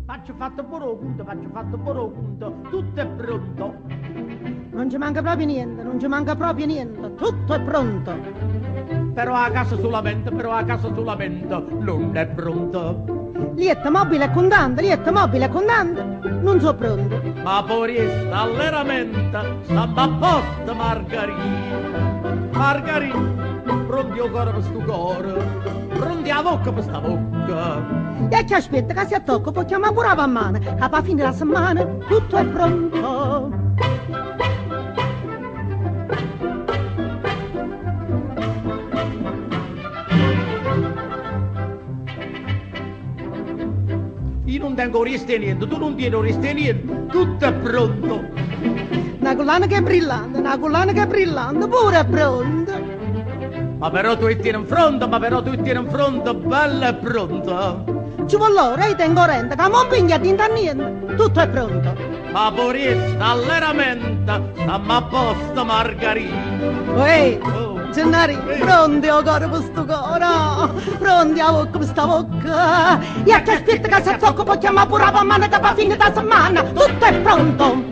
Faccio fatto pure conto, faccio fatto pure conto, tutto è pronto. Non ci manca proprio niente, non ci manca proprio niente, tutto è pronto. Però a casa solamente, non è pronto. Lietta mobile e contante, non so pronto. Ma poi sta alleramenta, sta a posto Margherita, pronti o cuore per sto cuore, pronti a bocca per sta bocca. E che aspetta che si attocca, poi chiama pure a mano, che a fine della settimana tutto è pronto. Io non tengo oriste niente, tu non tieni oriste niente, tutto è pronto. Una collana che è brillante, pure è pronta. Ma però tu tieni in fronte, bella e pronta. Ci vuole l'ora, io tengo rente, che non piglia tinta niente, tutto è pronto. Ma pure sta alleramenta, stiamo a posto Margherita. Ehi, Gennari, pronti o cuore per sto cuore, pronti a bocca per sta bocca. E a che aspetta che si attocca, poi chiama pure a mano che va a fine da settimana, tutto è pronto.